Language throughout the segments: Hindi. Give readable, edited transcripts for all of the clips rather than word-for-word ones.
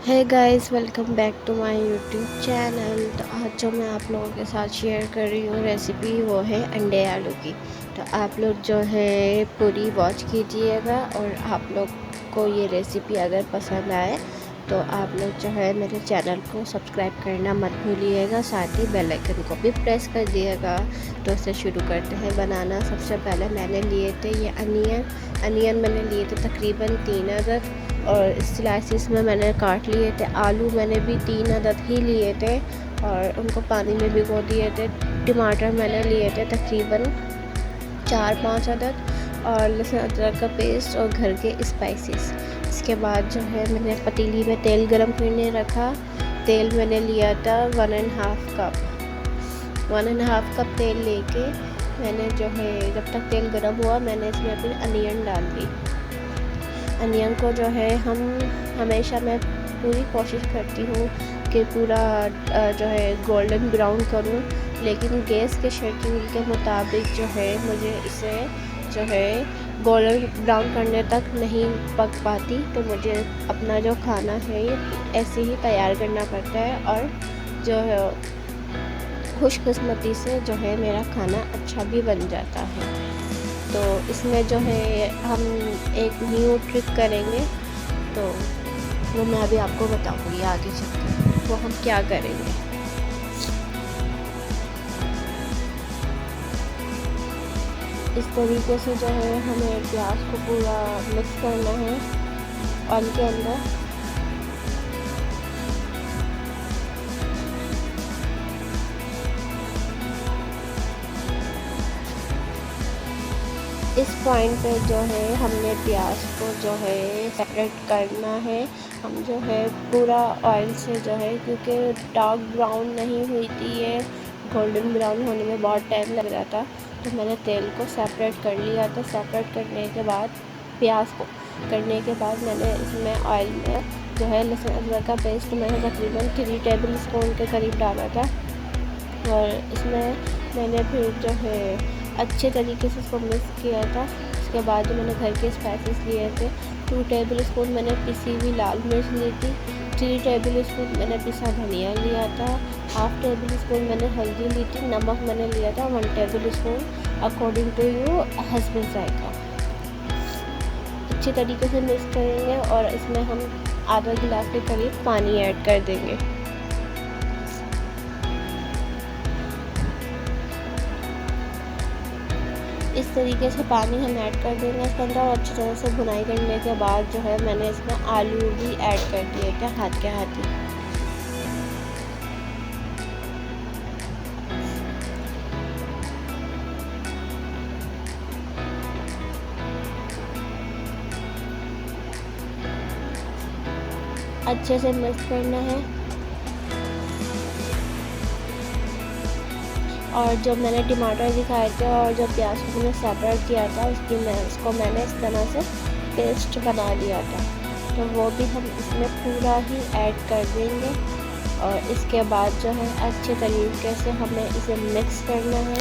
है guys, welcome back to my YouTube channel. तो आज जो मैं आप लोगों के साथ शेयर कर रही हूँ रेसिपी, वो है अंडे आलू की। तो आप लोग जो है पूरी वॉच कीजिएगा, और आप लोग को ये रेसिपी अगर पसंद आए तो आप लोग जो है मेरे चैनल को सब्सक्राइब करना मत भूलिएगा, साथ ही बेल आइकन को भी प्रेस कर दिएगा। तो इसे शुरू करते हैं बनाना। सबसे पहले मैंने लिए थे ये अनियन मैंने लिए थे तकरीबन 3 अदद, और स्लाइसिस में मैंने काट लिए थे। आलू मैंने भी 3 अदद ही लिए थे और उनको पानी में भिगो दिए थे। टमाटर मैंने लिए थे तकरीबन 4-5 अदद, और लहसुन अदरक का पेस्ट और घर के स्पाइसेस। इसके बाद जो है मैंने पतीली में तेल गरम करने रखा। तेल मैंने लिया था 1.5 कप तेल लेके मैंने जो है, जब तक तेल गरम हुआ मैंने इसमें फिर अनियन डाल दी। अनियन को जो है हमेशा मैं पूरी कोशिश करती हूँ कि पूरा जो है गोल्डन ब्राउन करूँ, लेकिन गैस के शेड्यूल के मुताबिक जो है मुझे इसे जो है गोल्डन ब्राउन करने तक नहीं पक पाती। तो मुझे अपना जो खाना है ये ऐसे ही तैयार करना पड़ता है, और जो है खुशकिस्मती से जो है मेरा खाना अच्छा भी बन जाता है। तो इसमें जो है हम एक न्यू ट्रिक करेंगे, तो वो मैं अभी आपको बताऊंगी आगे चलकर वो हम क्या करेंगे। इस तरीके से जो है हमें प्याज को पूरा मिक्स करना है ऑयल के अंदर। इस पॉइंट पे जो है हमने प्याज को जो है सेपरेट करना है। हम जो है पूरा ऑयल से जो है, क्योंकि डार्क ब्राउन नहीं हुई थी ये, गोल्डन ब्राउन होने में बहुत टाइम लग रहा था, तो मैंने तेल को सेपरेट कर लिया था। सेपरेट करने के बाद प्याज को करने के बाद मैंने इसमें ऑयल में जो है लहसुन अदरक का पेस्ट मैंने तकरीबन 3 टेबल स्पून के करीब डाला था, और इसमें मैंने फिर जो है अच्छे तरीके से इसको मिक्स किया था। उसके बाद जो मैंने घर के स्पाइसेस लिए थे, 2 टेबल स्पून मैंने पिसी हुई लाल मिर्च ली थी, 3 टेबल स्पून मैंने पिसा धनिया लिया था, 1/2 टेबल स्पून मैंने हल्दी ली थी, नमक मैंने लिया था 1 tablespoon according to you husband जायका। अच्छे तरीके से मिक्स करेंगे और इसमें हम आधा गिलास के करीब पानी ऐड कर देंगे। इस तरीके से पानी हम ऐड कर देंगे इसके अंदर, और अच्छी तरह से भुनाई करने के बाद जो है मैंने इसमें आलू भी ऐड कर दिए थे हाथ के हाथ ही। अच्छे से मिक्स करना है, और जो मैंने टमाटर दिखाए थे और जो प्याज को मैंने सेपरेट किया था उसको मैंने इस तरह से पेस्ट बना लिया था, तो वो भी हम इसमें पूरा ही ऐड कर देंगे। और इसके बाद जो है अच्छे तरीके से हमें इसे मिक्स करना है।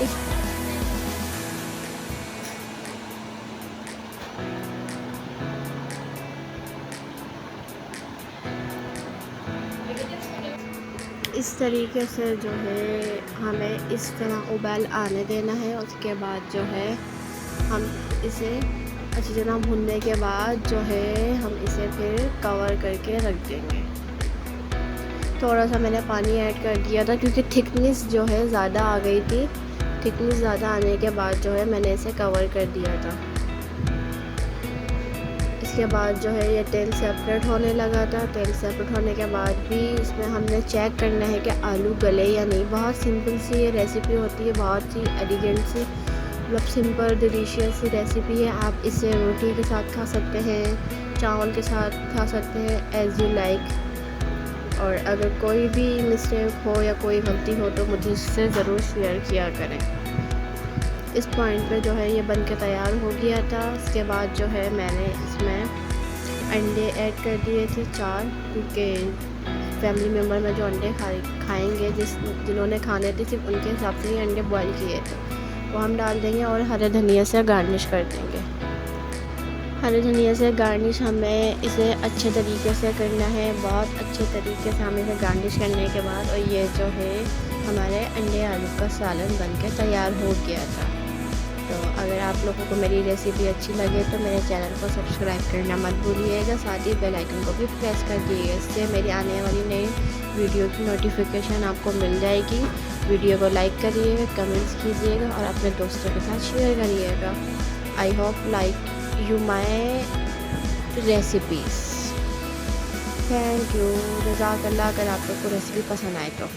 इस इस तरीके से जो है हमें इस तरह उबाल आने देना है। उसके बाद जो है हम इसे अच्छी तरह भूनने के बाद जो है हम इसे फिर कवर करके रख देंगे। थोड़ा सा मैंने पानी ऐड कर दिया था क्योंकि थिकनेस जो है ज़्यादा आ गई थी। थिकनेस ज़्यादा आने के बाद जो है मैंने इसे कवर कर दिया था। इसके बाद जो है ये तेल सेपरेट होने लगा था। तेल सेपरेट होने के बाद भी इसमें हमने चेक करना है कि आलू गले या नहीं। बहुत सिंपल सी ये रेसिपी होती है, बहुत ही एलिगेंट सी, मतलब सिंपल डिलीशियस सी रेसिपी है। आप इसे रोटी के साथ खा सकते हैं, चावल के साथ खा सकते हैं, एज़ यू लाइक। और अगर कोई भी मिस्टेक हो या कोई गलती हो तो मुझे इससे ज़रूर शेयर किया करें। इस पॉइंट पे जो है ये बन के तैयार हो गया था। इसके बाद जो है मैंने इसमें अंडे ऐड कर दिए थे 4, क्योंकि फैमिली मेम्बर में जो अंडे खाएंगे, जिन्होंने खाने थे सिर्फ उनके हिसाब से ही अंडे बॉईल किए थे, वो हम डाल देंगे और हरे धनिया से गार्निश कर देंगे। हरे धनिया से गार्निश हमें इसे अच्छे तरीके से करना है, बहुत अच्छे तरीके से हमें इसे गार्निश करने के बाद, और ये जो है हमारे अंडे आलू का सालन बनके तैयार हो गया था। तो अगर आप लोगों को मेरी रेसिपी अच्छी लगे तो मेरे चैनल को सब्सक्राइब करना मत भूलिएगा, साथ ही बेल आइकन को भी प्रेस कर दीजिएगा, इससे मेरी आने वाली नई वीडियो की नोटिफिकेशन आपको मिल जाएगी। वीडियो को लाइक करिएगा, कमेंट्स कीजिएगा और अपने दोस्तों के साथ शेयर करिएगा। I hope like you my recipes. Thank you, जज़ाकल्लाह। अगर आप लोग को रेसिपी पसंद आए तो